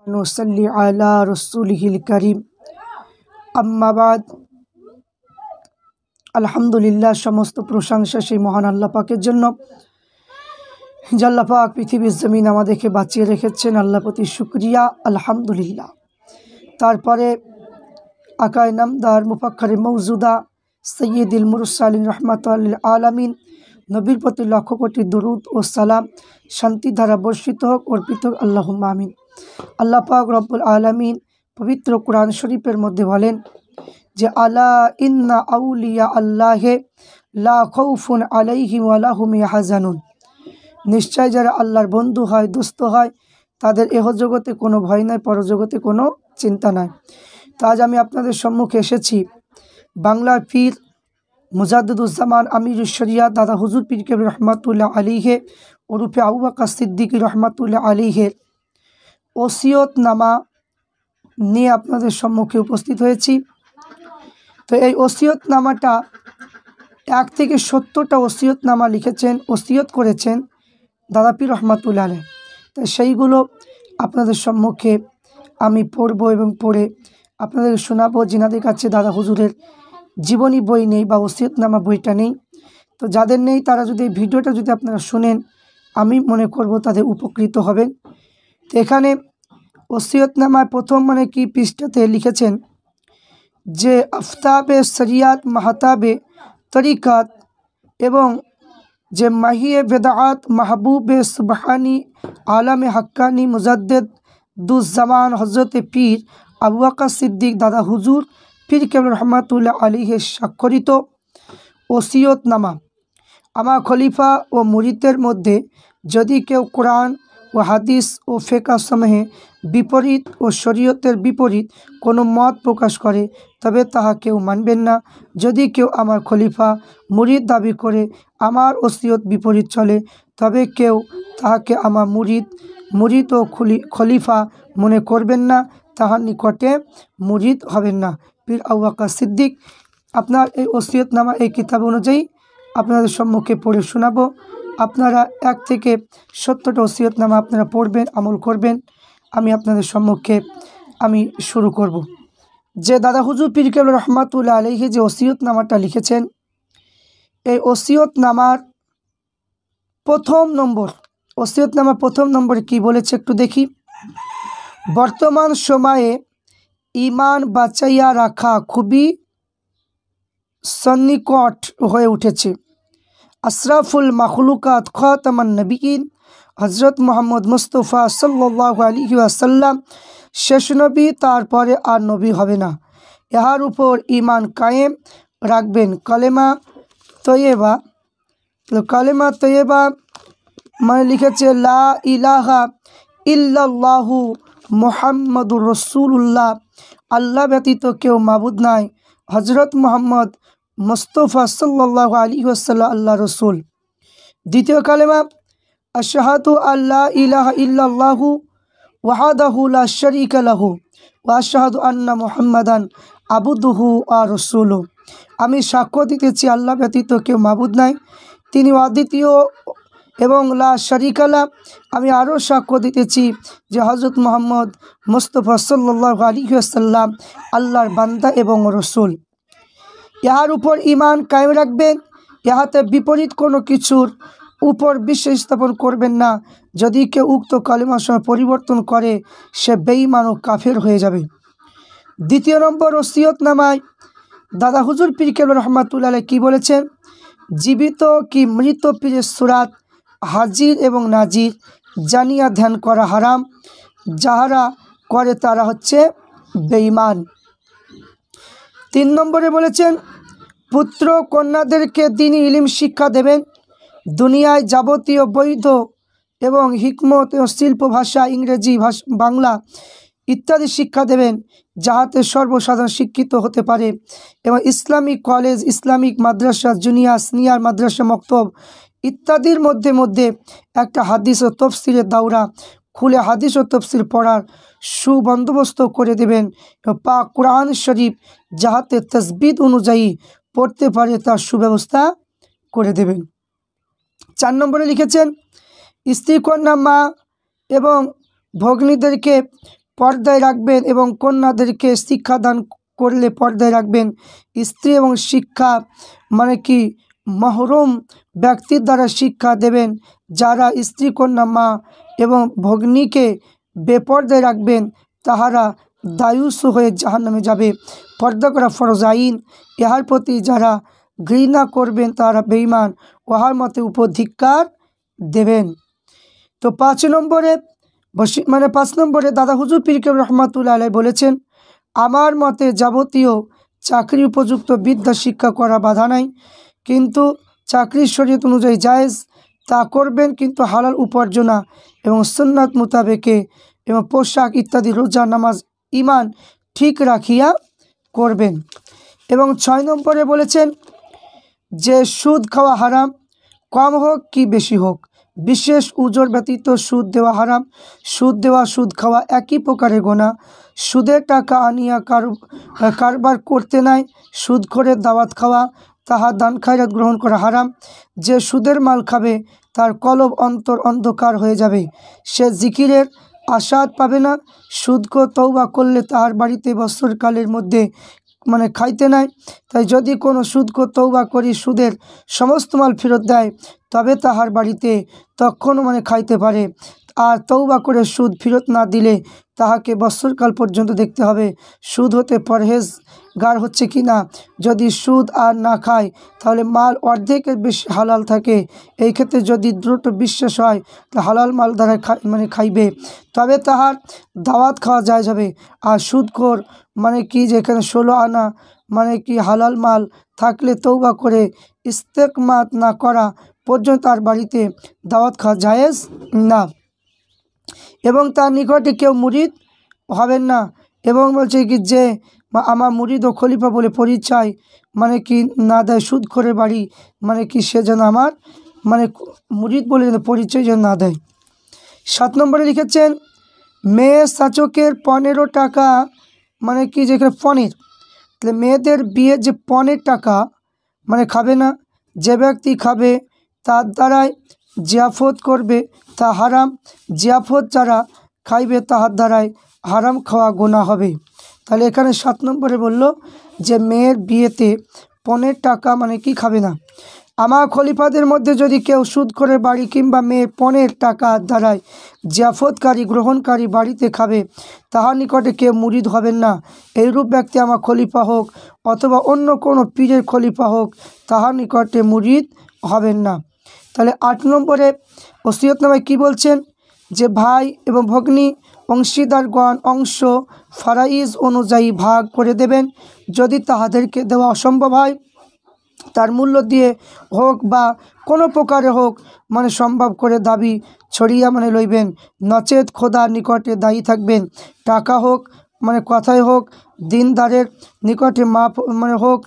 নুসাল্লি আলা রাসূলিহিল কারীম আম্মা বাদ। আলহামদুলিল্লাহ, সমস্ত প্রশংসা সেই মহান আল্লাহ পাকের জন্য যে আল্লাহ পাক পৃথিবীর জমিন আমাদেরকে বাঁচিয়ে রেখেছেন। আল্লাহ প্রতি শুকরিয়া, আলহামদুলিল্লাহ। তারপরে আকায় নামদার মুফাক্কারে মওজুদা সৈয়দুল মুরসালিন রাহমাতুল লিল আলামিন নবীর প্রতি লক্ষ কোটি দুরুদ ও সালাম, শান্তি ধারা বর্ষিত হোক, অর্পিত হোক, আল্লাহুম্মা আমিন। আল্লাহ পাক রব্বুল আলামিন পবিত্র কোরআন শরীফের মধ্যে বলেন যে আলা ইন্না আউলিয়া আল্লাহে লা খাউফুন আলাইহিম ওয়া লা হুম ইয়াহজানুন। নিশ্চয় যারা আল্লাহর বন্ধু হয়, দোস্ত হয়, তাদের এহজগতে কোনো ভয় নাই, পরজগতে কোনো চিন্তা নাই। তো আজ আমি আপনাদের সম্মুখে এসেছি বাংলার পীর মুজাদ্দিদুজ্জামান আমিরুশ শরিয়াত দাদা হুজুর পীর কেবলা রহমাতুল্লাহ আলাইহি ওরফে আবু বকর সিদ্দিক রহমাতুল্লাহ আলাইহির ওসিয়তনামা নিয়ে আপনাদের সম্মুখে উপস্থিত হয়েছি। তো এই ওসিয়তনামাটা 1 থেকে 70টা ওসিয়তনামা লিখেছেন, ওসিয়ত করেছেন দাদা পীর রহমাতুল্লাহ আলাইহি। তো সেইগুলো আপনাদের সম্মুখে আমি পড়ব এবং পড়ে আপনাদের শোনাবো। যিনাদের কাছে দাদা হুজুরের জীবনী বই নেই বা ওসিয়তনামা বইটা নেই, তো যাদের নেই তারা যদি এই ভিডিওটা যদি আপনারা শুনেন, আমি মনে করব তাদের উপকৃত হবেন। তো এখানে ওসিয়তনামার প্রথম কি পৃষ্ঠাতে লিখেছেন যে আফতাবে শরিয়াত মাহতাবে তরিকাত এবং যে মাহিয়ে বেদাআত মাহবুবে সুবহানি আলামে হাক্কানি মুজাদ্দিদুজ্জামান হজরতে পীর আবু বকর সিদ্দিক দাদা হুজুর পীর কেবলা রহমাতুল্লাহ আলাইহি স্বাক্ষরিত ওসিয়তনামা। আমার খলিফা ও মুরিদের মধ্যে যদি কেউ কোরআন ও হাদিস ও ফিকহ সমূহে বিপরীত ও শরীয়তের বিপরীত কোনো মত প্রকাশ করে, তবে তাহা কেউ মানবেন না। যদি কেউ আমার খলিফা মুরিদ দাবি করে আমার ওসিয়ত বিপরীত চলে, তবে কেউ তাহাকে আমার মুরিদ ও খলিফা মনে করবেন না, তাহার নিকটে মুরিদ হবেন না। পীর আবু বকর সিদ্দিক। আপনার এই ওসিয়তনামা এই কিতাব অনুযায়ী আপনাদের সম্মুখে পড়ে শোনাবো। আপনারা 1 থেকে 70টা ওসিয়তনামা আপনারা পড়বেন, আমল করবেন। আমি আপনাদের সম্মুখে আমি শুরু করব। যে দাদা হুজুর পীর কেবলা রহমাতুল্লাহ আলাইহি যে ওসিয়তনামাটা লিখেছেন, এই ওসিয়তনামার প্রথম নম্বরে কি বলেছে একটু দেখি। বর্তমান সময়ে ঈমান বাঁচাইয়া রাখা খুবই সন্নিকট হয়ে উঠেছে। আশরাফুল মাখলুকাত খাতামান নবীন হজরত মুহাম্মদ মুস্তফা সাল্লাল্লাহু আলাইহি ওয়াসাল্লাম শেষ নবী, তারপরে আর নবী হবে না। ইহার উপর ঈমান কায়েম রাখবেন। কালেমা তৈয়বা লিখেছে লা ইলাহা ইল্লাল্লাহু মুহাম্মাদুর রাসূলুল্লাহ, আল্লাহ ব্যতীত কেউ মাবুদ নাই, হজরত মুহাম্মদ মুস্তফা সাল্লাল্লাহু আলাইহি ওয়াসাল্লাম আল্লাহ রসুল। দ্বিতীয় কালেমা আশহাদু আল্লা ইলাহা ইল্লাল্লাহু ওয়াহদাহু লা শারীকা লাহু ওয়া আশহাদু আন্না মুহাম্মাদান আবদুহু ওয়া রাসূলুহু। আমি সাক্ষ্য দিতেছি আল্লাহ ব্যতীত কেউ মাবুদ নাই, তিনি অদ্বিতীয় এবং লা শারীকা লাহ। আমি আরও সাক্ষ্য দিতেছি যে হজরত মুহাম্মদ মুস্তফা সাল্লাল্লাহু আলাইহি ওয়াসাল্লাম আল্লাহর বান্দা এবং রসুল। ইহার উপর ঈমান কায়েম রাখবেন। ইহাতে বিপরীত কোনো কিছুর উপর বিশ্বাস স্থাপন করবেন না। যদি কেউ উক্ত কালিমার সময় পরিবর্তন করে, সে বেঈমান ও কাফের হয়ে যাবে। দ্বিতীয় নম্বর ওসিয়তনামায় দাদা হুজুর পীর কেবলা রহমাতুল্লাহ আলাইহি কি বলেছেন, জীবিত কি মৃত পীরের সুরাত হাজির এবং নাজির জানিয়া ধ্যান করা হারাম, যাহারা করে তারা হচ্ছে বেঈমান। 3 নম্বরে বলেছেন পুত্র কন্যাদেরকে দ্বীনি ইলম শিক্ষা দেবেন। দুনিয়ায় যাবতীয় বৈধ এবং হিকমত ও শিল্প ভাষা, ইংরেজি বাংলা ইত্যাদি শিক্ষা দেবেন, যাহাতে সর্বসাধারণ শিক্ষিত হতে পারে। এবং ইসলামিক কলেজ, ইসলামিক মাদ্রাসা, জুনিয়র সিনিয়র মাদ্রাসা, মক্তব ইত্যাদির মধ্যে একটা হাদিস ও তফসিরের দাওরা খুলে হাদিস ও তফসির পড়ার সুবন্দোবস্ত করে দেবেন। পাক কোরআন শরীফ যাহাতে তাজবিদ অনুযায়ী পড়তে পারে তার সুব্যবস্থা করে দেবেন। 4 নম্বরে লিখেছেন স্ত্রী কন্যা মা এবং ভগ্নীদেরকে পর্দায় রাখবেন এবং কন্যাদেরকে শিক্ষাদান করলে পর্দায় রাখবেন। স্ত্রী এবং শিক্ষা মানে কি মহরম ব্যক্তির দ্বারা শিক্ষা দেবেন। যারা স্ত্রী কন্যা মা এবং ভগ্নীকে বেপর্দায় রাখবেন তাহারা দায়ুস হয়ে জাহান্নামে যাবে। পর্দা করা ফরজ আইন, ইহার প্রতি যারা ঘৃণা করবেন তারা বেঈমান, উহার মতে উপধিক্কার দেবেন। তো 5 নম্বরে দাদা হুজুর পীর কেবলা রহমাতুল্লাহ আলাইহি বলেছেন, আমার মতে যাবতীয় চাকরি উপযুক্ত বিদ্যা শিক্ষা করা বাধা নাই, কিন্তু চাকরির শরীয়ত অনুযায়ী জায়েজ, তা করবেন কিন্তু হালাল উপার্জনা এবং সুন্নাত মোতাবেকে, এবং পোশাক ইত্যাদি রোজা নামাজ ঈমান ঠিক রাখিয়া করবেন। এবং 6 নম্বরে বলেছেন যে সুদ খাওয়া হারাম, কম হোক কি বেশি হোক, বিশেষ উজর ব্যতীত সুদ দেওয়া হারাম। সুদ দেওয়া সুদ খাওয়া একই প্রকারের গোনা। সুদের টাকা আনিয়া কারবার করতে নাই। সুদ করে দাওয়াত খাওয়া, তাহা দান খায়রাত গ্রহণ করা হারাম। যে সুদের মাল খাবে তার কলব অন্তর অন্ধকার হয়ে যাবে, সে জিকিরের আশাদ পাবে না। সুদকো তওবা করলে তাহার বাড়িতে বৎসরকালের মধ্যে খাইতে নাই। তাই যদি কোনো সুদকো তওবা করি সুদের সমস্ত মাল ফেরত দেয় তবে তাহার বাড়িতে তখনও খাইতে পারে। আর তওবা করে সুদ ফেরত না দিলে তাহাকে বৎসরকাল পর্যন্ত দেখতে হবে সুদ হতে পরহেজগার হচ্ছে কি না। যদি সুদ আর না খায় তাহলে মাল অর্ধেকের বেশি হালাল থাকে। এই ক্ষেত্রে যদি দৃঢ় বিশ্বাস হয় তাহলে হালাল মাল দ্বারা খাইবে, তবে তাহার দাওয়াত খাওয়া যায় যাবে। আর সুদখোর কি যেখানে 16 আনা হালাল মাল থাকলে তওবা করে ইস্তেকমাত না করা পর্যন্ত তার বাড়িতে দাওয়াত খাওয়া জায়েজ না, এবং তার নিকটে কেউ মুরিদ হবেন না। এবং বলছে কি যে আমার মুরিদ ও খলিফা বলে পরিচয় না দেয়, সুদখোরের বাড়ি সে যেন আমার মুরিদ বলে যেন পরিচয় যেন না দেয়। 7 নম্বরে লিখেছেন মেয়ে শাচকের 15 টাকা যেখানে পণের, তাহলে মেয়েদের বিয়ে যে পণের টাকা খাবে না। যে ব্যক্তি খাবে তার দ্বারাই জিয়াফত করবে তা হারাম। জিয়াফত যারা খাইবে তাহার দ্বারাই হারাম খাওয়া গোনা হবে। তাহলে এখানে 7 নম্বরে বলল যে মেয়ের বিয়েতে পণের টাকা কি খাবে না। আমার খলিফাদের মধ্যে যদি কেউ সুদ করে বাড়ি কিংবা মেয়ের পণের টাকা দ্বারাই জিয়াফতকারী গ্রহণকারী বাড়িতে খাবে, তাহার নিকটে কেউ মুরিদ হবেন না। এইরূপ ব্যক্তি আমার খলিফা হোক অথবা অন্য কোনো পীরের খলিফা হোক, তাহার নিকটে মুরিদ হবেন না। তাহলে 8 নম্বরে ওসিয়তনামায় কি বলছেন যে ভাই এবং ভগ্নী অংশীদারগণ অংশ ফারাইজ অনুযায়ী ভাগ করে দেবেন। যদি তাহাদেরকে দেওয়া অসম্ভব হয় তার মূল্য দিয়ে হোক বা কোনো প্রকারে হোক সম্ভব করে দাবি ছড়িয়া লইবেন, নচেত খোদার নিকটে দায়ী থাকবেন। টাকা হোক কথায় হোক, দিনদারের নিকটে মাপ হোক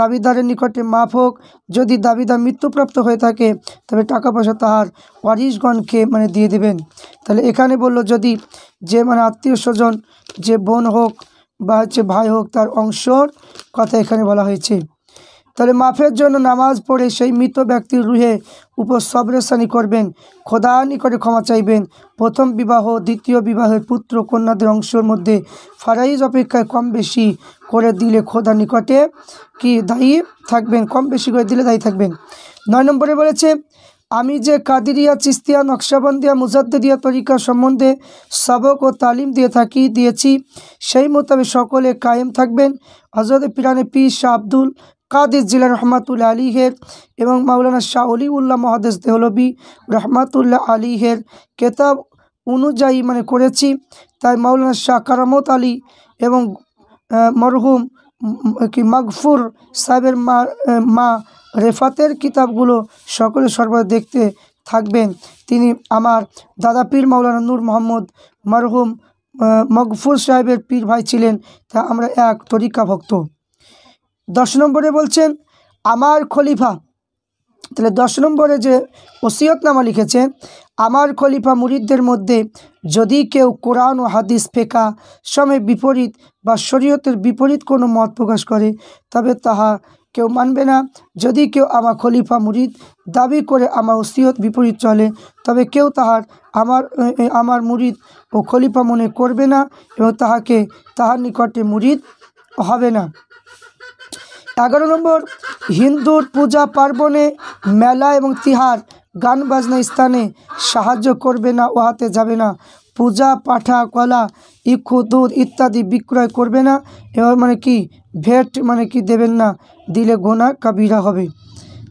দাবিদারের নিকটে মাপ হোক। যদি দাবিদার মৃত্যুপ্রাপ্ত হয়ে থাকে তবে টাকা পয়সা তাহার ওয়ারিশগণকে দিয়ে দেবেন। তাহলে এখানে বলল যদি যে আত্মীয় স্বজন যে বোন হোক বা ভাই হোক তার অংশর কথা এখানে বলা হয়েছে। তাহলে মাফের জন্য নামাজ পড়ে সেই মৃত ব্যক্তির রুহে উপর সবরেসানি করবেন, খোদার নিকটে ক্ষমা চাইবেন। প্রথম বিবাহ দ্বিতীয় বিবাহের পুত্র কন্যাদের অংশের মধ্যে ফারাইজ অপেক্ষায় কম বেশি করে দিলে খোদার নিকটে কি দায়ী থাকবেন, কম বেশি করে দিলে দায়ী থাকবেন। 9 নম্বরে বলেছে আমি যে কাদিরিয়া, চিস্তিয়া, নকশাবন্দিয়া, মুজাদ্দিদিয়া তরিকা সম্বন্ধে সবক ও তালিম দিয়েছি সেই মোতাবেক সকলে কায়েম থাকবেন। হযরত পিরানে পীর শাহ আব্দুল কাদির জিলানী রহমাতুল্লাহ আলাইহের এবং মাওলানা শাহ অলিউল্লাহ মুহাদ্দিস দেহলভী রহমাতুল্লাহ আলাইহের কেতাব অনুযায়ী করেছি। তাই মাওলানা শাহ কারামত আলী এবং মরহুম মাগফুর সাহেবের মা রেফাতের কিতাবগুলো সকলে সর্বদা দেখতে থাকবেন। তিনি আমার দাদা পীর মাওলানা নূর মোহাম্মদ মরহুম মগফুর সাহেবের পীর ভাই ছিলেন, তা আমরা এক তরিকা ভক্ত। 10 নম্বরে বলছেন আমার খলিফা। তাহলে 10 নম্বরে যে ওসিয়তনামা লিখেছেন আমার খলিফা মুরিদদের মধ্যে যদি কেউ কোরআন ও হাদিস ফেকা সময় বিপরীত বা শরীয়তের বিপরীত কোনো মত প্রকাশ করে তবে তাহা কেউ মানবে না। যদি কেউ আমার খলিফা মুরিদ দাবি করে আমার ওসিয়ত বিপরীত চলে তবে কেউ তাহার আমার মুরিদ ও খলিফা মনে করবে না এবং তাহার নিকটে মুরিদ হবে না। 11 নম্বর, হিন্দুর পূজা পার্বণে, মেলা এবং তিহার, গান বাজনা স্থানে সাহায্য করবে না, ওহাতে যাবে না। পূজা পাঠা, কলা, ইক্ষু, দুধ ইত্যাদি বিক্রয় করবে না, এবার ভেট দেবেন না, দিলে গোনা কাবিরা হবে।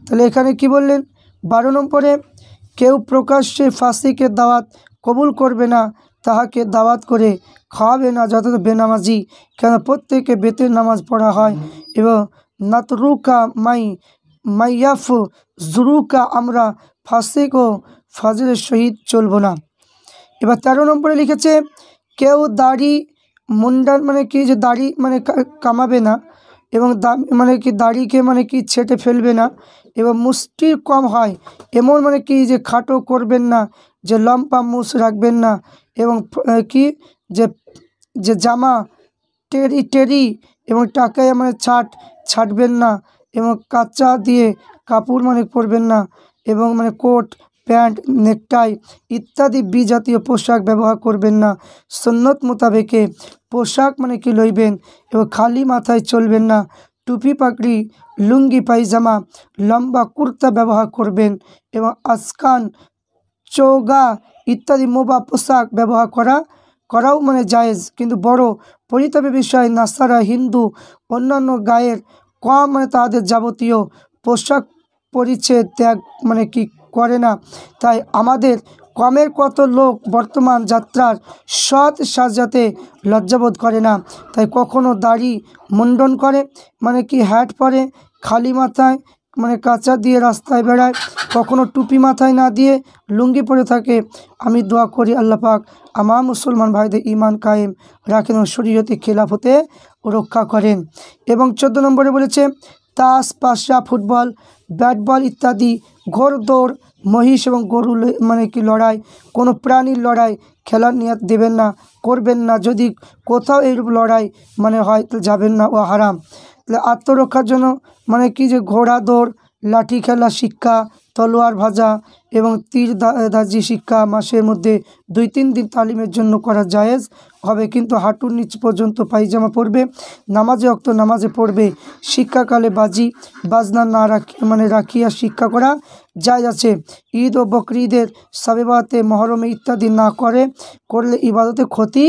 তাহলে এখানে কি বললেন? 12 নম্বরে, কেউ প্রকাশ্যে ফাসিকের দাওয়াত কবুল করবে না, তাহাকে দাওয়াত করে খাওয়াবে না যত বেনামাজি, কেন প্রত্যেকে বেতের নামাজ পড়া হয়। এবং নাতরুকা মাইয়াফ জুরুকা, আমরা ফাসিক ও ফাজরের সহিত চলব না। এবার 13 নম্বরে লিখেছে, কেউ দাড়ি মুন্ডান যে দাড়ি কামাবে না, এবং দাড়িকে ছেটে ফেলবে না, এবং মুষ্টি কম হয় এমন যে খাটো করবেন না, যে লম্বা মুছ রাখবেন না, এবং যে জামা টেরি এবং টাকায় ছাটবেন না, এবং কাঁচা দিয়ে কাপড় পরবেন না, এবং কোট প্যান্ট নেকটাই ইত্যাদি বিজাতীয় পোশাক ব্যবহার করবেন না। সুন্নত মোতাবেকে পোশাক লইবেন, এবং খালি মাথায় চলবেন না। টুপি পাগড়ি, লুঙ্গি পায়জামা, লম্বা কুর্তা ব্যবহার করবেন, এবং আসকান, চৌগা ইত্যাদি মোবা পোশাক ব্যবহার করাও জায়েজ। কিন্তু বড় পরিতাপের বিষয়, নাসারা, হিন্দু অন্যান্য গায়ের কম তাদের যাবতীয় পোশাক পরিচ্ছদ ত্যাগ করে না। তাই আমাদের কমের কত লোক বর্তমান যাত্রার সৎ সাজাতে লজ্জাবোধ করে না, তাই কখনো দাড়ি মুন্ডন করে হ্যাট পরে, খালি মাথায় কাঁচা দিয়ে রাস্তায় বেড়ায়, কখনো টুপি মাথায় না দিয়ে লুঙ্গি পরে থাকে। আমি দোয়া করি আল্লাহ পাক আমার মুসলমান ভাইদের ঈমান কায়েম রাখেন ও শরীয়তে খেলাফ হতে রক্ষা করেন। এবং 14 নম্বরে বলেছে, তাস, পাশা, ফুটবল, ব্যাট বল ইত্যাদি, ঘোড়দৌড়, মহিষ এবং গরু লড়াই, কোনো প্রাণীর লড়াই খেলার নিয়ত দেবেন না, করবেন না। যদি কোথাও এইরূপ লড়াই হয় তো যাবেন না, ও হারাম। তাহলে আত্মরক্ষার জন্য যে ঘোড়া দৌড়, লাঠি খেলা শিক্ষা, তলোয়ার ভাজা এবং তীর দাজি শিক্ষা মাসের মধ্যে 2-3 দিন তালিমের জন্য করা জায়েজ হবে, কিন্তু হাঁটুর নিচ পর্যন্ত পায়জামা পরবে, নামাজে অক্ত নামাজে পড়বে। শিক্ষাকালে বাজনা না রাখিয়া শিক্ষা করা জায়েজ আছে। ঈদ ও বকরিদের সাবেবাতে, মহরমে ইত্যাদি না করলে ইবাদতে ক্ষতি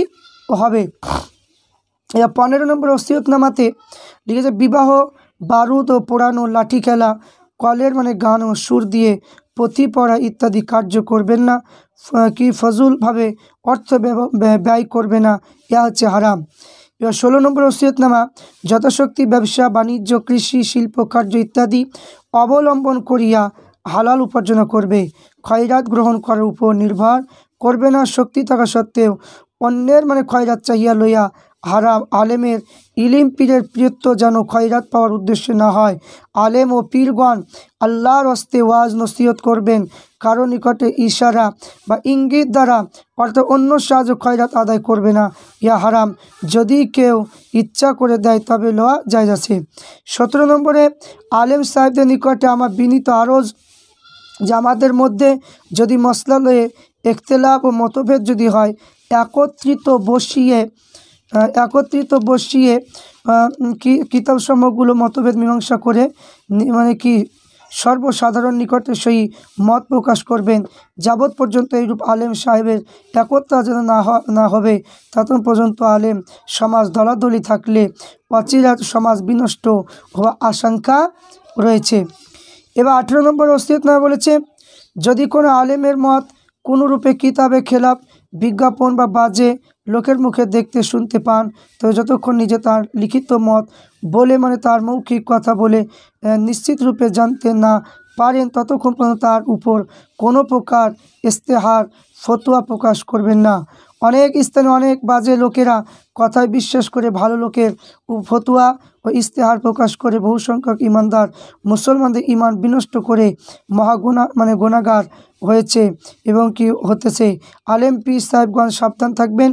হবে। 15 নম্বর ওসিয়তনামাতে লিখেছে, বিবাহ, বারুদ ও পোড়ানো, লাঠি খেলা, কলের গান ও সুর দিয়ে পুঁথি পড়া ইত্যাদি কার্য করবেন না, ফজুলভাবে অর্থ ব্যয় করবে না, ইহা হচ্ছে হারাম। এবার 16 নম্বর ওসিয়তনামা, যথাশক্তি ব্যবসা বাণিজ্য, কৃষি, শিল্প কার্য ইত্যাদি অবলম্বন করিয়া হালাল উপার্জন করবে, খয়রাত গ্রহণ করার উপর নির্ভর করবে না। শক্তি থাকা সত্ত্বেও অন্যের খয়রাত চাহিয়া লইয়া হারাম। আলেমের ইলিম, পীরের প্রিয়ত্ব যেন খয়রাত পাওয়ার উদ্দেশ্যে না হয়। আলেম ও পীরগণ আল্লাহর হস্তে ওয়াজ নসিহত করবেন, কারো নিকটে ইশারা বা ইঙ্গিত দ্বারা অর্থাৎ অন্য সাহায্য খয়রাত আদায় করবে না, ইয়া হারাম। যদি কেউ ইচ্ছা করে দেয় তবে লওয়া জায়েজ আছে। 17 নম্বরে, আলেম সাহেবদের নিকটে আমার বিনীত আরজ যে আমাদের মধ্যে যদি মসলা লয়ে ইখতিলাফ ও মতভেদ যদি হয়, একত্রিত বসিয়ে কিতাবসমূহগুলো মতভেদ মীমাংসা করে সর্বসাধারণ নিকটে সেই মত প্রকাশ করবেন। যাবৎ পর্যন্ত এইরূপ আলেম সাহেবের একতা যেন না হবে, ততক্ষণ পর্যন্ত আলেম সমাজ দলাদলি থাকলে অচিরে সমাজ বিনষ্ট হওয়া আশঙ্কা রয়েছে। এবার 18 নম্বর ওসিয়তনামা বলেছে, যদি কোনো আলেমের মত কোনোরূপে কিতাবে খেলাফ বিজ্ঞাপন বা বাজে লোকের মুখে দেখতে শুনতে পান, তবে যতক্ষণ নিজে তার লিখিত মত বলে তার মৌখিক কথা বলে নিশ্চিত রূপে জানতে না পারেন, ততক্ষণ পর্যন্ত তার উপর কোনো প্রকার ইস্তেহার ফতোয়া প্রকাশ করবেন না। অনেক স্থানে অনেক বাজে লোকেরা কথায় বিশ্বাস করে ভালো লোকের ফতোয়া ও ইস্তেহার প্রকাশ করে বহু সংখ্যক ইমানদার মুসলমানদের ইমান বিনষ্ট করে গুনাহগার হয়েছে এবং হতেছে। আলেম পীর সাহেবগণ সাবধান থাকবেন,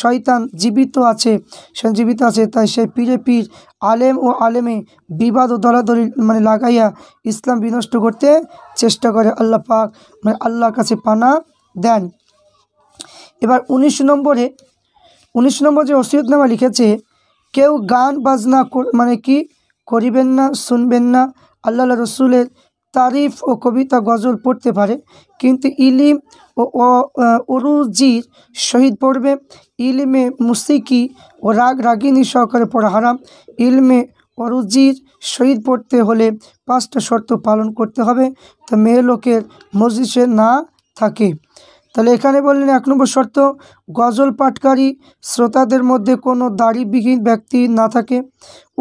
শয়তান জীবিত আছে, তাই সে পীর আলেম ও আলেমে বিবাদ ও দলাদলি লাগাইয়া ইসলাম বিনষ্ট করতে চেষ্টা করে। আল্লাহ পাক আল্লাহর কাছে পানা দেন। এবার 19 নম্বর যে ওসিয়তনামা লিখেছে, কেউ গান বাজনা মানে কি করিবেন না, শুনবেন না। আল্লাহ রসুলের তারিফ ও কবিতা গজল পড়তে পারে, কিন্তু ইলিম ও উরুজির শহীদ পড়বে। ইলমে মুসিকি ও রাগিনী সহকারে পড়া হারাম। ইলমে অরুজির শহীদ পড়তে হলে 5টা শর্ত পালন করতে হবে, তা মেয়ে লোকের মজলিসে না থাকে। তাহলে এখানে বললেন 1 নম্বর শর্ত, গজল পাঠকারী শ্রোতাদের মধ্যে কোনো দাড়িবিহীন ব্যক্তি না থাকে।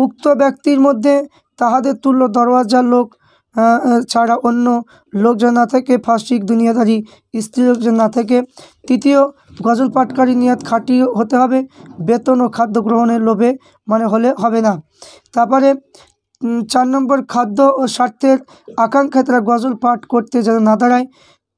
উক্ত ব্যক্তির মধ্যে তাহাদের তুল্য দরওয়াজার লোক ছাড়া অন্য লোক যেন না থাকে, ফাসিক দুনিয়াদারি স্ত্রী লোক যেন না থাকে। তৃতীয়, গজল পাঠকারী নিয়ত খাঁটি হতে হবে, বেতন ও খাদ্য গ্রহণের লোভে মানে হলে হবে না। তারপরে 4 নম্বর, খাদ্য ও স্বার্থের আকাঙ্ক্ষায় তারা গজল পাঠ করতে যেন না দাঁড়ায়।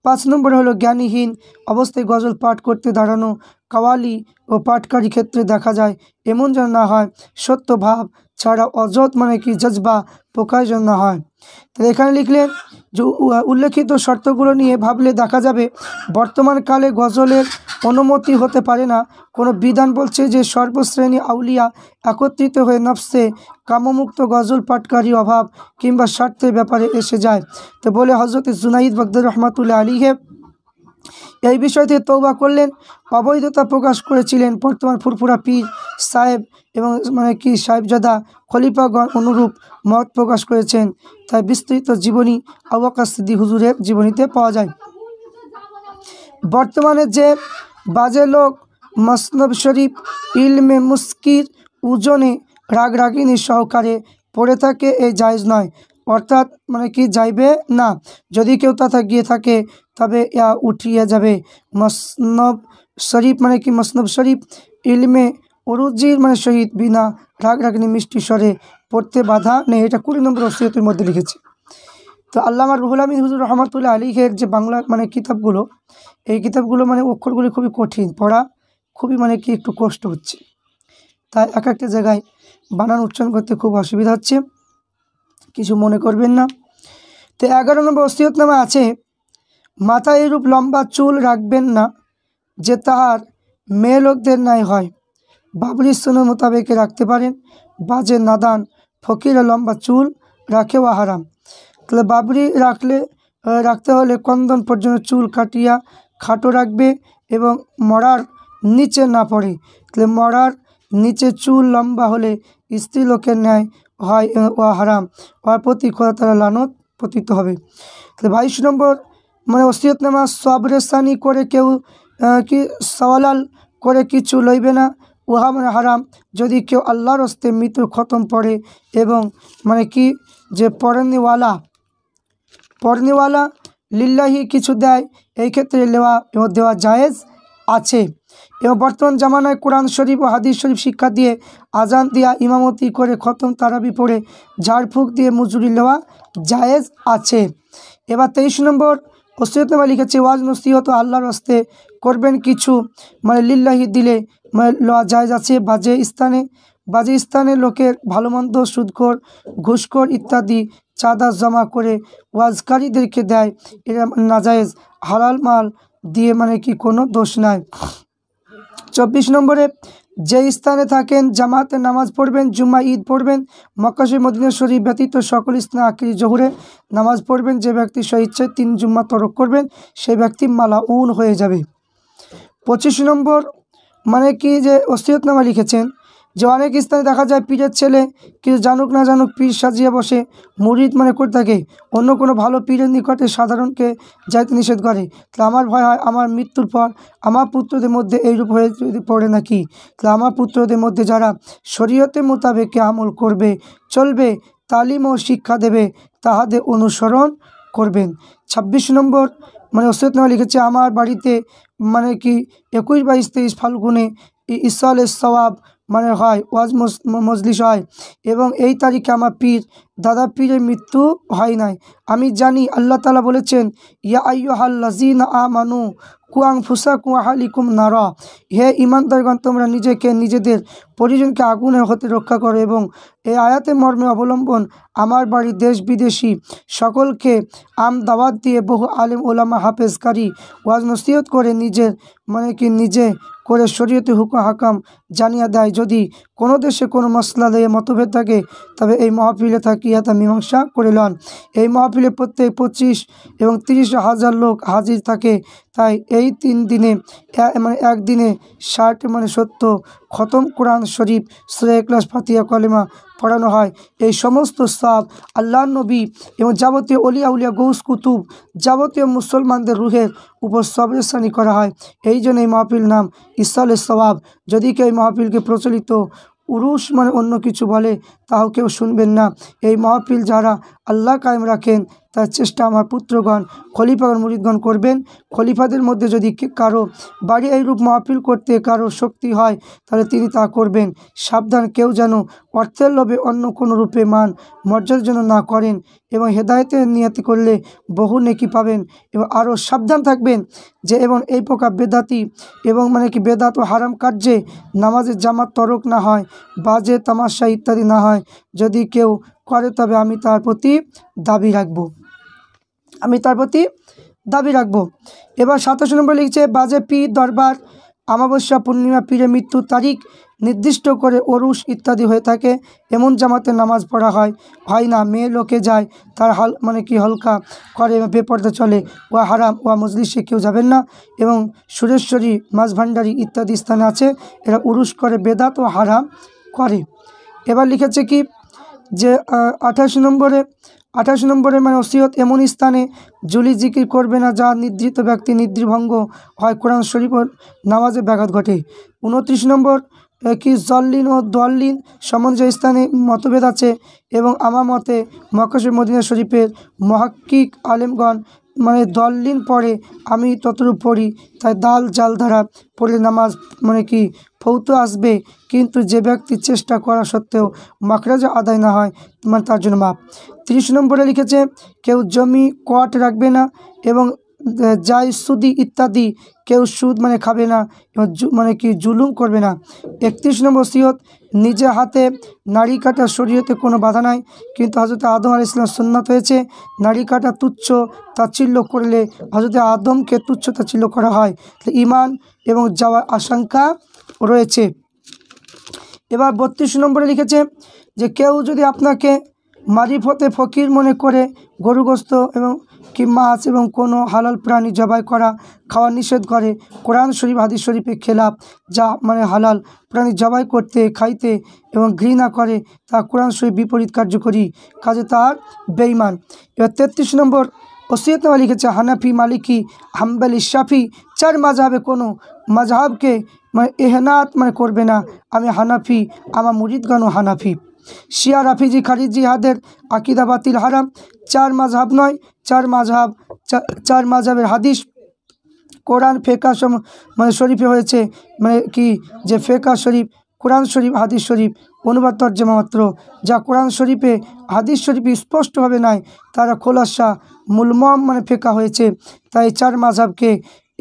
5 নম্বরে হলো জ্ঞানীহীন অবস্থায় গজল পাঠ করতে দাঁড়ানো কাওয়ালি ও পাঠকারী ক্ষেত্রে দেখা যায়, এমন যেন না হয়। সত্য ভাব ছাড়া অযথ মানে কি জজবা প্রকাশ যেন না হয়। তাহলে এখানে লিখলেন যে উল্লেখিত শর্তগুলো নিয়ে ভাবলে দেখা যাবে বর্তমানকালে গজলের অনুমতি হতে পারে না। কোনো বিধান বলছে যে সর্বশ্রেণী আউলিয়া একত্রিত হয়ে নফসে কামমুক্ত গজল পাঠকারী অভাব কিংবা স্বার্থের ব্যাপারে এসে যায়। তো বলে হজরত জুনাইদ বাগদাদী রহমাতুল্লাহ আলাইহি এই বিষয়টি তওবা করলেন, অবৈধতা প্রকাশ করেছিলেন। বর্তমান ফুরফুরা পীর সাহেব এবং মানে কি সাহেবজাদা খলিফাগণ অনুরূপ মত প্রকাশ করেছেন। তাই বিস্তৃত জীবনী আবু বকর সিদ্দিক হুজুরের জীবনীতে পাওয়া যায়। বর্তমানে যে বাজে লোক মসনদ শরীফ ইলমে মুস্কির ওজনে রাগিনী সহকারে পড়ে থাকে, এই জায়েজ নয়, অর্থাৎ মানে কি যাইবে না। যদি কেউ তথা গিয়ে থাকে তবে উঠিয়ে যাবে। মসনদ শরীফ মানে কি মসনদ শরীফ ইলমে উরুজির মানে শহীদ বিনা রাগিনী মিষ্টি স্বরে পড়তে বাধা নেই। এটা 20 নম্বর ওসিয়তের মধ্যে লিখেছে। তো আল্লামা রুহুল আমিন হুজুর রহমাতুল্লাহ আলাইহির যে বাংলা মানে কিতাবগুলো, এই কিতাবগুলো মানে অক্ষরগুলি খুবই কঠিন, পড়া খুবই মানে কি একটু কষ্ট হচ্ছে, তাই এক একটা জায়গায় বানান উচ্চারণ করতে খুব অসুবিধা হচ্ছে, কিছু মনে করবেন না। তো 11 নম্বর ওসিয়তনামা আছে, মাথায় এরূপ লম্বা চুল রাখবেন না যে তাহার মেয়ে লোকদের ন্যায় হয়। বাবরি সুন্নাহ মোতাবেক রাখতে পারেন। বাজে নাদান ফকিরা লম্বা চুল রাখেও হারাম। তাহলে বাবরি রাখতে হলে কন্দন পর্যন্ত চুল কাটিয়া খাটো রাখবে এবং মরার নিচে না পড়ে। তাহলে মরার নিচে চুল লম্বা হলে স্ত্রী লোকের ন্যায় হয় ও হারাম, ওর প্রতি খোদা তাআলা লানত পতিত হবে। তাহলে 22 নম্বর মানে ওসিয়তনামা সবরেসানি করে কেউ কি সওয়ালাল করে কিছু লইবে না, উহা মানে হারাম। যদি কেউ আল্লাহর হস্তে মৃত্যুর খতম পড়ে এবং মানে কি যে পড়নেওয়ালা লিল্লাহি কিছু দেয়, এই ক্ষেত্রে দেওয়া জায়েজ আছে। এবং বর্তমান জামানায় কোরআন শরীফ ও হাদিস শরীফ শিক্ষা দিয়ে আজান দিয়া ইমামতি করে খতম তারাবি পড়ে ঝাড়ফুঁক দিয়ে মজুরি নেওয়া জায়েজ আছে। এবার 23 নম্বর ওসিয়তনামা লিখেছে, ওয়াজ নসিহত আল্লাহর হস্তে করবেন কিছু মানে লিল্লাহি দিলে মানে লওয়া জায়েজ আছে। বাজে স্থানে লোকের ভালো মন্দ সুদখোর ঘুষখোর ইত্যাদি চাঁদা জমা করে ওয়াজকারীদেরকে দেয়, এটা নাজায়েজ। হালাল মাল দিয়ে মানে কি কোনো দোষ নাই। 24 নম্বরে যে স্থানে থাকেন জামাতে নামাজ পড়বেন, জুম্মা ঈদ পড়বেন, মক্কা শরীফ মদিনা শরীফ ব্যতীত সকল স্থানে আখিরি জোহরে নামাজ পড়বেন। যে ব্যক্তি স্বেচ্ছায় 3 জুম্মা তরক করবেন সেই ব্যক্তি মালাউন হয়ে যাবে। 25 নম্বর মানে কি যে ওসিয়তনামা লিখেছেন যে অনেক স্থানে দেখা যায় পীরের ছেলে কিছু জানুক না জানুক পীর সাজিয়ে বসে মুরিদ মানে করে থাকে, অন্য কোনো ভালো পীরের নিকটে সাধারণকে যাইতে নিষেধ করে। তাহলে আমার ভয় হয় আমার মৃত্যুর পর আমার পুত্রদের মধ্যে এইরূপ হয়ে যদি পড়ে নাকি। তাহলে আমার পুত্রদের মধ্যে যারা শরীয়তের মোতাবেক আমল করবে চলবে, তালিম ও শিক্ষা দেবে, তাহাদের অনুসরণ করবেন। 26 নম্বর মানে ওসিয়তনামা লিখেছে, আমার বাড়িতে মানে কি 21, 22, 23 ফাল্গুনে ইসালে সওয়াব মানে হয় ওয়াজ মজলিস হয় এবং এই তারিখে আমার দাদা পীরের মৃত্যু হয় নাই। আমি জানি আল্লাহ তাআলা বলেছেন, ইয়া আইয়ুহাল্লাযীনা আমানু কু আনফুসাকুম ওয়া আহলিকুম নারা, হে ঈমানদারগণ তোমরা নিজেকে নিজেদের পরিজনকে আগুনের হতে রক্ষা করো। এবং এই আয়াতের মর্মে অবলম্বন আমার বাড়ি দেশ বিদেশি সকলকে দাওয়াত দিয়ে বহু আলেম ওলামা হাফেজকারী ওয়াজ নসিহত করে নিজে করে শরীয়তে হুকুম হাকাম জানিয়ে দেয়। যদি কোনো দেশে কোনো মসলা দিয়ে মতভেদ থাকে তবে এই মাহফিলে থাকিয়া তা মীমাংসা করে লন। এই মাহফিলে প্রত্যেক 25 এবং 30 হাজার লোক হাজির থাকে। তাই এই 3 দিনে একদিনে 70 খতম কোরআন শরীফ, সূরা ইখলাস, ফাতিহা, কলেমা পড়ানো হয়। এই সমস্ত সওয়াব আল্লাহর নবী এবং যাবতীয় অলিয়া উলিয়া গৌস কুতুব যাবতীয় মুসলমানদের রুহের উপর সবরেসানি করা হয়। এই জন্য এই মাহফিল নাম ইসালে সওয়াব। যদি কেউ এই মাহফিলকে প্রচলিত উরুস অন্য কিছু বলে তাও কেউ শুনবেন না। এই মাহফিল যারা আল্লাহ কায়েম রাখেন তার চেষ্টা আমার পুত্রগণ খলিফাগণ মুরিদগণ করবেন। খলিফাদের মধ্যে যদি কারো বাড়ি এইরূপ মাহফিল করতে কারো শক্তি হয় তাহলে তিনি তা করবেন। সাবধান, কেউ যেন অর্থের লোভে অন্য কোনো রূপে মান মর্যাদার জন্য না করেন এবং হেদায়েতের নিয়তি করলে বহু নেকি পাবেন। এবং আরও সাবধান থাকবেন যে এবং এই প্রকার বেদাতি এবং বেদাত ও হারাম কার্যে নামাজের জামাত তরক না হয়, বাজে তামাশা ইত্যাদি না হয়। যদি কেউ করে তবে আমি তার প্রতি দাবি রাখব। এবার 27 নম্বর লিখছে, বাজে পীর দরবার, অমাবস্যা, পূর্ণিমা, পীরের মৃত্যুর তারিখ নির্দিষ্ট করে ওরুস ইত্যাদি হয়ে থাকে এমন জামাতে নামাজ পড়া হয় না। মেয়ে লোকে যায়, তার হলকা করে বেপর্দা চলে, ও হারাম। ও মজলিসে কেউ যাবেন না। এবং সুরেশ্বরী, মাঝভান্ডারি ইত্যাদি স্থানে আছে, এরা উরুস করে বেদাত ও হারাম করে। এবার লিখেছে কি যে 28 নম্বরে ওসিয়ত, এমন স্থানে জুলি জিকির করবে না যা নিদ্রিত ব্যক্তি নিদ্রিভঙ্গ হয়, কোরআন শরীফ ও নামাজে ব্যাঘাত ঘটে। 29 নম্বর কি জল্লিন ও দল্লিন সম্বন্ধে স্থানে মতভেদ আছে এবং আমার মতে মক্কা শরীফ, মদিনা শরীফের মুহাক্কিক আলেমগণ দল্লিন পড়ে, আমি ততরূপ পড়ি। তাই দাল জাল ধারা পড়লে নামাজ ফৌত আসবে, কিন্তু যে ব্যক্তি চেষ্টা করা সত্ত্বেও মাখরাজ আদায় না হয় তার জন্য মাপ। 30 নম্বরে লিখেছে, কেউ জমি কট রাখবে না এবং যাই সুদি ইত্যাদি কেউ সুদ খাবে না এবং জুলুম করবে না। 31 নম্বর ওসিয়ত, নিজে হাতে নাড়ি কাটা শরীয়তে কোনো বাধা নাই, কিন্তু হযরত আদম আলাইহিস সালাম সুন্নাত হয়েছে। নাড়ি কাটা তুচ্ছ তাচ্ছিল্য করলে হযরত আদমকে তুচ্ছ তাচ্ছিল্য করা হয়, ঈমান এবং যাওয়ার আশঙ্কা রয়েছে। এবার 32 নম্বরে লিখেছে যে কেউ যদি আপনাকে মারিফতে ফকির মনে করে গরু গোস্ত এবং কি মাছ এবং কোনো হালাল প্রাণী জবাই খাওয়া নিষেধ করে, কোরআন শরীফ হাদিস শরীফে খেলাফ, যা হালাল প্রাণী জবাই করতে খাইতে এবং ঘৃণা করে তা কোরআন শরীফ বিপরীত কার্যকরী কাজে তার বেঈমান। এবার 33 নম্বর ওসিয়ত লিখেছে, হানাফি, মালিকি, হাম্বলি, শাফি 4 মাযহাবে কোনো মাযহাবকে এহনাত করবে না। আমি হানাফি, আমার মুরিদগণ হানাফি। শিয়া, রাফিজি, খারিজি হাদের আকিদা বাতিল, হারাম। 4 মাযহাব নয়, 4 মাযহাবের হাদিস কোরআন ফেকা শরীফে হয়েছে কি যে ফেকা শরীফ, কোরআন শরীফ, হাদিস শরীফ অনুবাদ তর্জমা মাত্র, যা কোরআন শরীফে হাদিস শরীফে স্পষ্টভাবে নাই, তারা খোলাসা মুলমম ফেকা হয়েছে। তাই 4 মাযহাবকে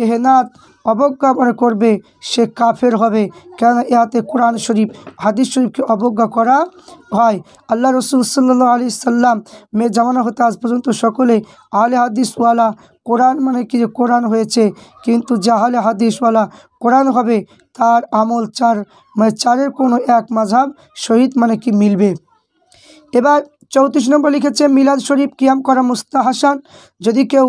এহনাত অবজ্ঞা করবে সে কাফের হবে, কেননা ইহাতে কোরআন শরীফ হাদিস শরীফকে অবজ্ঞা করা হয়। আল্লাহ রসুল সাল্লাল্লাহু আলাইহি সাল্লাম জামানা হতে আজ পর্যন্ত সকলে আহলে হাদিসওয়ালা কোরআন কোরআন হয়েছে, কিন্তু জাহালে হাদিসওয়ালা কোরআন হবে তার আমল 4 কোনো এক মাযহাব সহিত মিলবে। এবার 34 নম্বর লিখেছে, মিলাদ শরীফ কিয়াম করা মুস্তাহাসান। যদি কেউ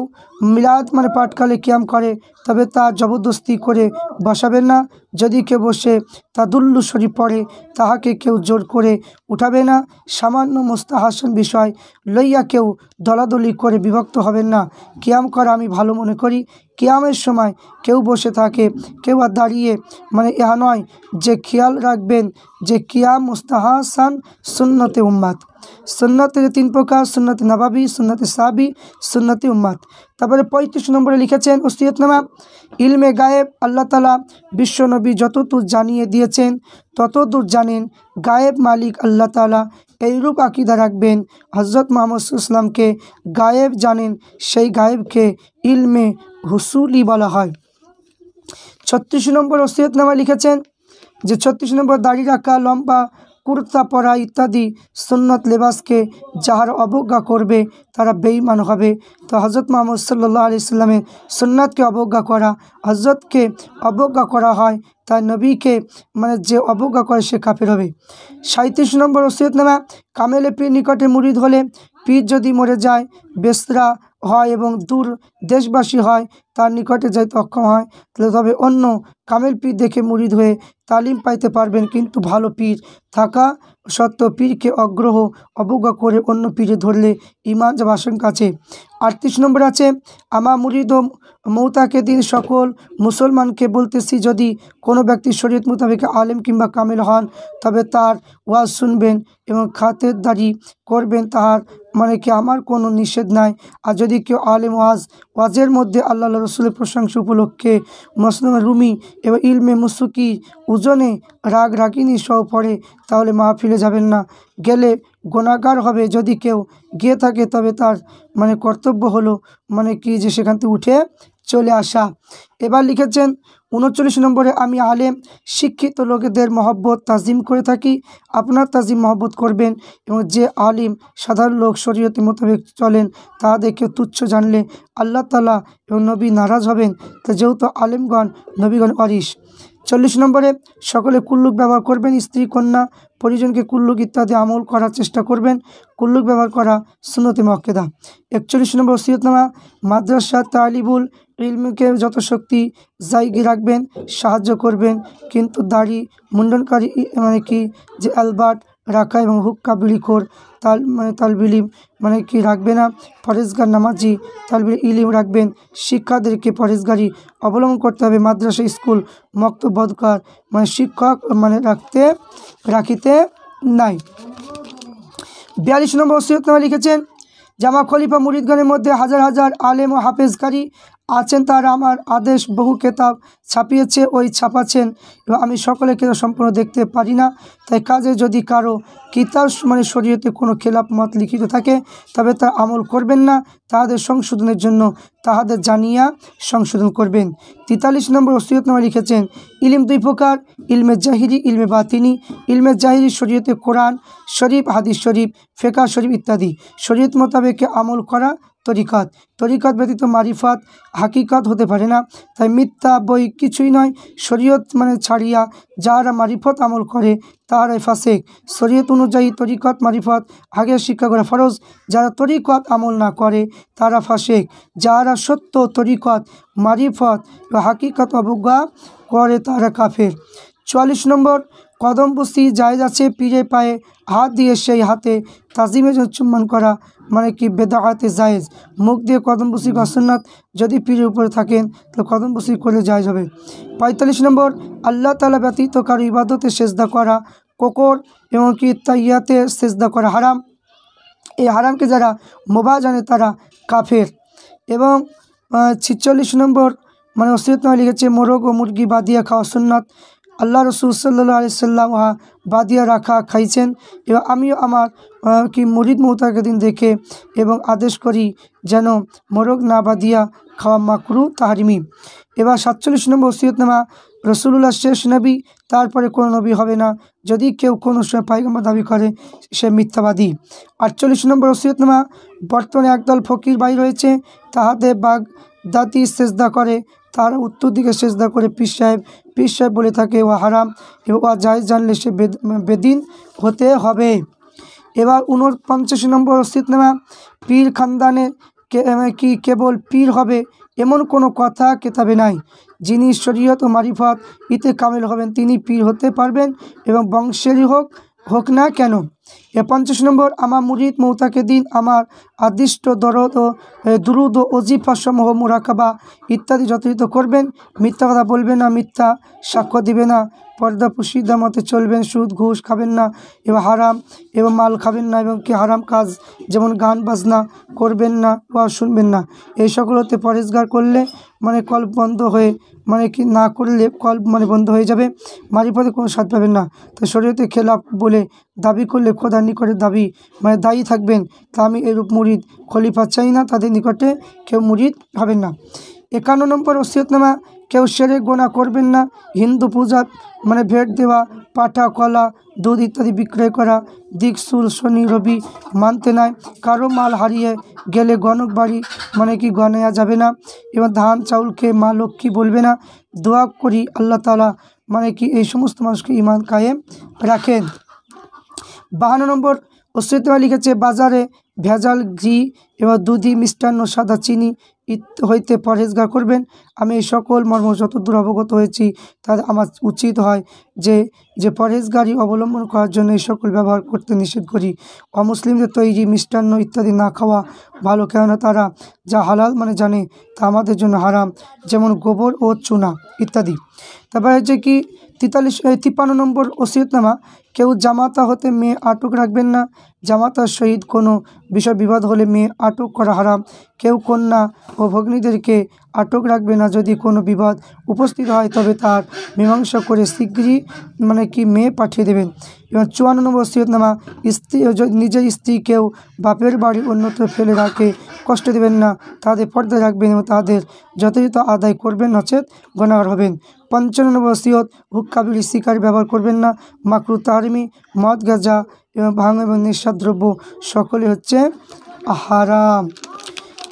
মিলাদ পাঠকালে কিয়াম করে তবে তা জবরদস্তি করে বসাবেন না। যদি কেউ বসে তাদুল্লু শরীফ পড়ে তাহাকে কেউ জোর করে উঠাবে না। সামান্য মুস্তাহাসান বিষয় লইয়া কেউ দলাদলি করে বিভক্ত হবেন না। কিয়াম করা আমি ভালো মনে করি। কিয়ামের সময় কেউ বসে থাকে, কেউ আর দাঁড়িয়ে ইহা নয় যে খেয়াল রাখবেন যে কিয়াম মুস্তাহাসান সুন্নতে উম্মাত। সুন্নতের 3 প্রকার, সুন্নতে নবাবী, সুন্নতে সাহাবী, সুন্নতে উম্মাত। তারপরে 35 নম্বরে লিখেছেন ওসিয়তনামা, ইলমে গায়েব আল্লাহ তাআলা বিশ্বনবী যতদূর জানিয়ে দিয়েছেন ততদূর জানেন। গায়েব মালিক আল্লাহ তাআলা। এইরূপ আকীদা রাখবেন। হযরত মুহাম্মদ সাল্লাল্লাহু আলাইহি ওয়াসাল্লামকে গায়েব জানেন, সেই গায়েবকে ইলমে হুসুলি বলা হয়। 36 নম্বর ওসিয়তনামা লিখেছেন যে 36 নম্বর, দাড়ি রাখা, লম্বা কুর্তা পরা ইত্যাদি সুন্নত লেবাসকে যাহারা অবজ্ঞা করবে তারা বেঈমান হবে। তো হজরত মুহাম্মদ সাল্লাল্লাহু আলাইহি সাল্লামের সুন্নাতকে অবজ্ঞা করা, হজরতকে অবজ্ঞা করা হয়, তাই নবীকে যে অবজ্ঞা করে সে কাফের হবে। 37 নম্বর ওসিয়তনামা, কামেলে পীর নিকটে মুরিদ হলে পীর যদি মরে যায়, বেসরা হয় এবং দূর দেশবাসী হয়, তার নিকটে যাইতে অক্ষম হয়, তবে অন্য কামেল পীর দেখে মুরিদ হয়ে তালিম পাইতে পারবেন। কিন্তু ভালো পীর থাকা সত্ত্বেও পীরকে অবজ্ঞা করে অন্য পীরে ধরলে ঈমান যাবার আশঙ্কা আছে। 38 নম্বর আছে, আমার মুরিদ ও মৌতাকে দিন সকল মুসলমানকে বলতেছি, যদি কোনো ব্যক্তি শরীয়ত মোতাবেক আলেম কিংবা কামেল হন তবে তার ওয়াজ শুনবেন এবং খাতেরদারি করবেন, তাহার কি আমার কোনো নিষেধ নাই। আর যদি কেউ আলেম ওয়াজের মধ্যে আল্লাহ রসুলের প্রশংসা উপলক্ষে মসনদ রুমি এবং ইলমে মুসুকি ওজনে রাগ রাগিনী সহ পড়ে, তাহলে মাহফিলে যাবেন না, গেলে গুনাহগার হবে। যদি কেউ গিয়ে থাকে তবে তার কর্তব্য হলো যে সেখান থেকে উঠে চলে আসা। এবার লিখেছেন 39 নম্বরে, আমি আলেম শিক্ষিত লোকেদের মহব্বত তাজিম করে থাকি, আপনার তাজিম মহব্বত করবেন। এবং যে আলিম সাধারণ লোক শরীয়তের মোতাবেক চলেন তাহাদেরকে তুচ্ছ জানলে আল্লাহ তাআলা এবং নবী নারাজ হবেন। তো যেহেতু আলেমগণ নবীগণ ওয়ারিস। 40 নম্বরে, সকলে কুল্লুক ব্যবহার করবেন, স্ত্রী কন্যা পরিজনকে কুল্লুক ইত্যাদি আমল করার চেষ্টা করবেন। কুল্লুক ব্যবহার করা সুন্নতে মুআক্কাদা। 41 নম্বর ওসিয়তনামা, মাদ্রাসা তালিবুল ইলমকে যত শক্তি জায়গি রাখবেন, সাহায্য করবেন, কিন্তু দাড়ি মুন্ডনকারী যে অ্যালবার্ট রাখা এবং হুক্কা বিড়িখোর তালবিলিম রাখবে না। পরেজগার নামাজি তালবিল ইলিম রাখবেন। শিক্ষাদেরকে পরেজগারি অবলম্বন করতে হবে। মাদ্রাসা স্কুল মক্তব বদকার শিক্ষক রাখিতে নাই। 42 নম্বর ওসিয়তনামা লিখেছেন, জামা খলিফা মুরিদগণের মধ্যে হাজার হাজার আলেম ও হাফেজকারী আছেন, তারা আমার আদেশ বহু কেতাব ছাপিয়েছে ওই ছাপাচ্ছেন, এবং আমি সকলের কেতাব সম্পূর্ণ দেখতে পারি না। তাই কাজে যদি কারো কিতাব শরীয়তে কোনো খেলাফ মত লিখিত থাকে তবে তা আমল করবেন না, তাহাদের সংশোধনের জন্য তাহাদের জানিয়া সংশোধন করবেন। 43 নম্বর ওসিয়তনামা লিখেছেন, ইলম দুই প্রকার, ইলমে জাহিরি, ইলমে বাতিনি। ইলমে জাহিরি শরীয়তে কোরআন শরীফ, হাদিস শরীফ, ফিকহ শরীফ ইত্যাদি শরীয়ত মোতাবেক আমল করা তরিকত ব্যতীত মারিফাত হাকিকত হতে পারে না। তাই মিথ্যা বই কিছুই নয়। শরীয়ত ছাড়িয়া যাহারা মারিফত আমল করে তাহারাই ফাসেক। শরীয়ত অনুযায়ী তরিকত মারিফত আগে শিক্ষা করা ফরজ। যারা তরিকত আমল না করে তারা ফাসেক। যাহারা সত্য তরিকত মারিফত বা হাকিকত অবজ্ঞা করে তারা কাফের। 44 নম্বর, কদম বুসি জায়েজ আছে, পীরে পায়ে হাত দিয়ে সেই হাতে তাজিমের জন্য চুম্বন করা বেদাতে জায়েজ। মুখ দিয়ে কদম বুসি সুন্নাত, যদি পীরের উপরে থাকেন তাহলে কদম বুসি করলে জায়েজ হবে। 45 নম্বর, আল্লাহ তাআলা ব্যতীত কারো ইবাদতে সেজদা করা কোকর এবং তাইয়াতে সেজদা করা হারাম। এই হারামকে যারা মুবাহ জানে তারা কাফের। এবং 46 নম্বর ওসিয়তনামা লিখেছে, মোরগ ও মুরগি বাদিয়া খাওয়া সুন্নাত। আল্লাহ রসুল সাল্লাল্লাহু আলাইহি সাল্লাম বাদিয়া রাখা খাইছেন, এবং আমিও আমার মুরিদ মৌতাকে দিন দেখে এবং আদেশ করি যেন মোরগ না বাদিয়া খাওয়া মাকরু তাহরিমি। এবার 47 নম্বর ওসিয়তনামা, রসুলুল্লাহ শেষ নবী, তারপরে কোনো নবী হবে না। যদি কেউ কোনো সময় পায়গাম্বার দাবি করে সে মিথ্যাবাদী। 48 নম্বর ওসিয়তনামা, বর্তমানে একদল ফকির ভাই রয়েছে, তাহাদের বাগদাতি সেজদা করে, তারা উত্তর দিকে সেজদা করে পীর সাহেব বলে থাকে, ও হারাম এবং জায়েজ জানলে সে বেদিন হতে হবে। এবার 49 নম্বর ওসিয়তনামা, পীর খানদানে কেবল পীর হবে এমন কোনো কথা কেতাবে নাই। যিনি শরীয়ত ও মারিফত ইতে কামেল হবেন তিনি পীর হতে পারবেন এবং বংশেরই হোক না কেন। 50 নম্বর, আমার মুরিদ মৌতাকে দিন আমার আদিষ্ট দুরুদ ও ওজিফা সমূহ মুরাকাবা ইত্যাদি যথাযথ করবেন, মিথ্যা কথা বলবেন না, মিথ্যা সাক্ষ্য দিবে না, পর্দা পুশিদা মতে চলবেন, সুদ ঘুষ খাবেন না এবং হারাম এবং মাল খাবেন না, এবং হারাম কাজ যেমন গান বাজনা করবেন না বা শুনবেন না। এই সকল হতে পরেজগার করলে কল্প বন্ধ হয়ে না করলে কল্প বন্ধ হয়ে যাবে, মারিফতে কোনো স্বাদ পাবেন না। তো শরীয়তে খেলাফ বলে দাবি করলে খোদার নিকটে দায়ী থাকবেন। তা আমি এরূপ মুরিদ খলিফা চাই না, তাদের নিকটে কেউ মুরিদ হবেন না। 51 নম্বর ওসিয়তনামা, কেউ শিরক গুনাহ করবেন না। হিন্দু পূজা মানে ভেট দেওয়া, পাঠা, কলা, দুধ ইত্যাদি বিক্রয় করা, দিকসুল, শনি, রবি মানতে নাই। কারো মাল হারিয়ে গেলে গণক বাড়ি মানে কি গণায়া যাবে না, এবং ধান চাউলকে মা লক্ষ্মী বলবে না। দোয়া করি আল্লাহ তাআলা মানে কি এই সমস্ত মানুষকে ঈমান কায়েম রাখেন। 52 নম্বর ওসিয়তে লিখেছে, বাজারে ভেজাল ঘি এবং দুধি, মিষ্টান্ন, সাদা চিনি হইতে পরহেজগার করবেন। আমি এই সকল মর্ম যতদূর অবগত হয়েছি তাদের আমার উচিত হয় যে পরহেজগারি অবলম্বন করার জন্য এই সকল ব্যবহার করতে নিষেধ করি। অমুসলিমদের তৈরি মিষ্টান্ন ইত্যাদি না খাওয়া ভালো, কেননা তারা যা হালাল মানে জানে তা আমাদের জন্য হারাম, যেমন গোবর ও চুনা ইত্যাদি। তারপরে হচ্ছে কি 53 নম্বর ওসিয়তনামা, কেউ জামাতা হতে মেয়ে আটক রাখবেন না। জামাতার সহিত কোনো বিষয় বিবাদ হলে মেয়ে আটক করা হারাম। কেউ কন্যা ও ভগ্নীদেরকে আটক রাখবে না। যদি কোনো বিবাদ উপস্থিত হয় তবে তার মীমাংসা করে শীঘ্রই মানে কি মেয়ে পাঠিয়ে দেবেন। এবং 54 নম্বর ওসিয়তনামা, নিজের স্ত্রী কেউ বাপের বাড়ি অন্যত্র ফেলে রাখে কষ্ট দেবেন না। তাদের পর্দায় রাখবেন এবং তাদের যথাযথ আদায় করবেন, নচেত গুনাহগার হবেন। 55 নম্বর ওসিয়ত, হুক্কা, বিড়ি, সিগারেট ব্যবহার করবেন না। মাকরু তাহরিমি, মদ, গাঁজা এবং ভাঙ এবং নেশার দ্রব্য সকলে হচ্ছে হারাম।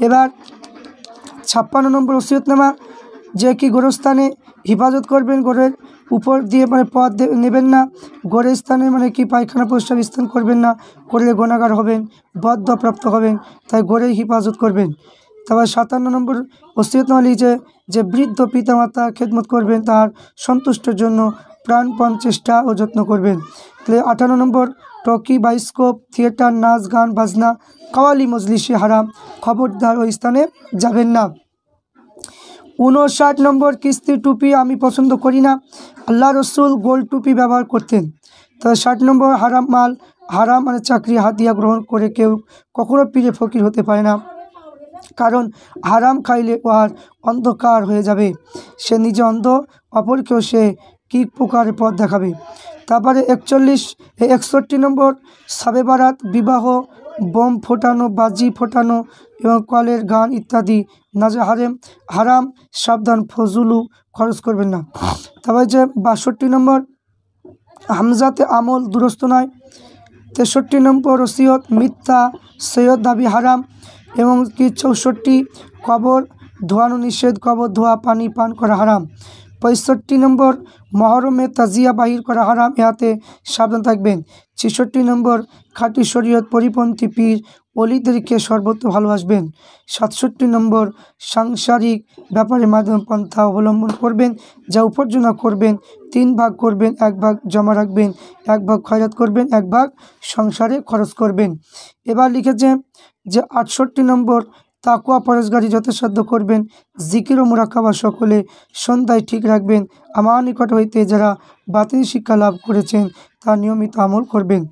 এবার 56 নম্বর ওসিয়তনামা, যে কি গোরস্থানে হিফাজত করবেন, গোরের উপর দিয়ে মানে পথ নেবেন না। গোরের স্থানে মানে কি পায়খানা প্রস্রাব স্থান করবেন না, করলে গুনাহগার হবেন, বদদোয়াপ্রাপ্ত হবেন, তাই গোরের হিফাজত করবেন। তারপর 57 নম্বর ওসিয়তনামা লিখেছে যে বৃদ্ধ পিতামাতা খেদমত করবেন, তার সন্তুষ্টের জন্য প্রাণপণ চেষ্টা ও যত্ন করবেন। তাহলে 58 নম্বর, টকি, বায়োস্কোপ, থিয়েটার, নাচ, গান, বাজনা, কাওয়ালি মজলিসে হারাম, খবরদার ওই স্থানে যাবেন না। 59 নম্বর, কিস্তি টুপি আমি পছন্দ করি না। আল্লাহ রসুল গোল টুপি ব্যবহার করতেন। তবে 60 নম্বর, হারাম মাল, হারাম মানে চাকরি, হাতিয়া গ্রহণ করে কেউ কখনো পীরে ফকির হতে পারে না, কারণ হারাম খাইলে ওর অন্ধকার হয়ে যাবে, সে নিজে অন্ধ, অপরকেও সে কী প্রকারে পথ দেখাবে। তারপরে 61 নম্বর, শবে বারাত, বিবাহ, বোম ফোটানো, বাজি ফোটানো এবং কলের গান ইত্যাদি নাজে হারাম, সাবধান, ফজুলু খরচ করবেন না। তারপরে যে 62 নম্বর, হামজাতে আমল দুরস্ত নয়। 63 নম্বর ওসিয়ত, মিথ্যা সৈয়দ দাবি হারাম। এবং কি 64, কবর ধোয়ানো নিষেধ, কবর ধোয়া, পানি পান করা হারাম। 65 নম্বর, মহরমে তাজিয়া বাহির করা হারাম, ইহাতে সাবধান থাকবেন। 66 নম্বর, খাঁটি শরীয়ত পরিপন্থী পীর অলিদেরকে সর্বত্র ভালোবাসবেন। 67 নম্বর, সাংসারিক ব্যাপারের মাধ্যমে পন্থা অবলম্বন করবেন, যা উপার্জনা করবেন 3 ভাগ করবেন, 1 ভাগ জমা রাখবেন, 1 ভাগ খয়রাত করবেন, 1 ভাগ সংসারে খরচ করবেন। এবার লিখেছে যে 68 নম্বর, তাকওয়া পরহেজগারি যথাসাধ্য করবেন, জিকির ও মুরাকাবা সকলে সন্ধ্যায় ঠিক রাখবেন। আমার নিকট হইতে যারা বাতিল শিক্ষা লাভ করেছেন তা নিয়মিত আমল করবেন।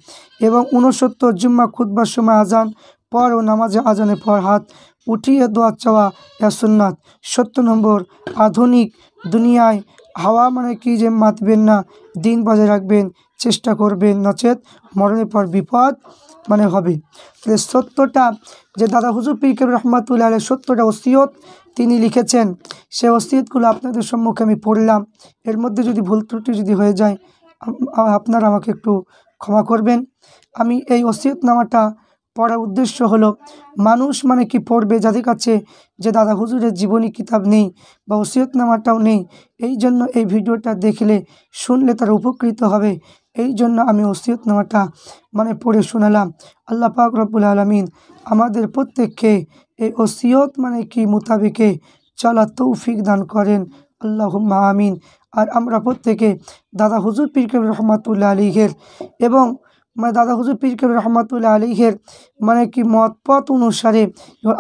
এবং 69, জুম্মা খুতবার সময় আজান পর ও নামাজে আজানের পর হাত উঠিয়ে দোয়া চাওয়া এ সুন্নাত। 70 নম্বর, আধুনিক দুনিয়ায় হাওয়া মানে কি যে মাতবেন না, দিন বজায় রাখবেন, চেষ্টা করবেন, নচেত মরণের পর বিপদ মানে হবে। তাহলে 70টা যে দাদা হুজুর পীর কেবলা রহমাতুল্লাহ আলাইহি 70টা ওসিয়ত তিনি লিখেছেন, সেই ওসিয়তগুলো আপনাদের সম্মুখে আমি পড়লাম। এর মধ্যে যদি ভুল ত্রুটি যদি হয়ে যায় আপনারা আমাকে একটু ক্ষমা করবেন। আমি এই ওসিয়তনামাটা পড়ার উদ্দেশ্য হলো, মানুষ মানে কি পড়বে যাদের কাছে যে দাদা হুজুরের জীবনী কিতাব নেই বা ওসিয়তনামাটাও নেই, এই জন্য এই ভিডিওটা দেখলে শুনলে তারা উপকৃত হবে, এই জন্য আমি ওসিয়তনামাটা মানে পড়ে শোনালাম। আল্লাহ পাক রব্বুল আলামিন আমাদের প্রত্যেককে এই ওসিয়ত মানে কি মোতাবেকে চলার তৌফিক দান করেন, আল্লাহুম্মা আমিন। আর আমরা প্রত্যেকে দাদা হুজুর পীর কেবলা রহমাতুল্লাহ আলাইহির এবং মানে দাদা হুজুর পীর কেবলা রহমাতুল্লাহ আলাইহির মানে কি মত পথ অনুসারে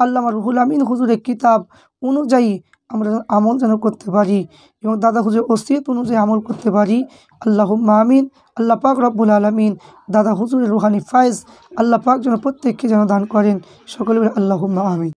আল্লামা রুহুল আমিন হুজুরের কিতাব অনুযায়ী আমরা আমল যেন করতে পারি এবং দাদা হুজুরের ওসিয়ত অনুযায়ী আমল করতে পারি, আল্লাহুম্মা আমিন। আল্লাহ পাক রব্বুল আলামিন দাদা হুজুরের রুহানি ফায়েজ আল্লাহ পাক যেন প্রত্যেককে যেন দান করেন, সকলে আল্লাহুম্মা আমিন।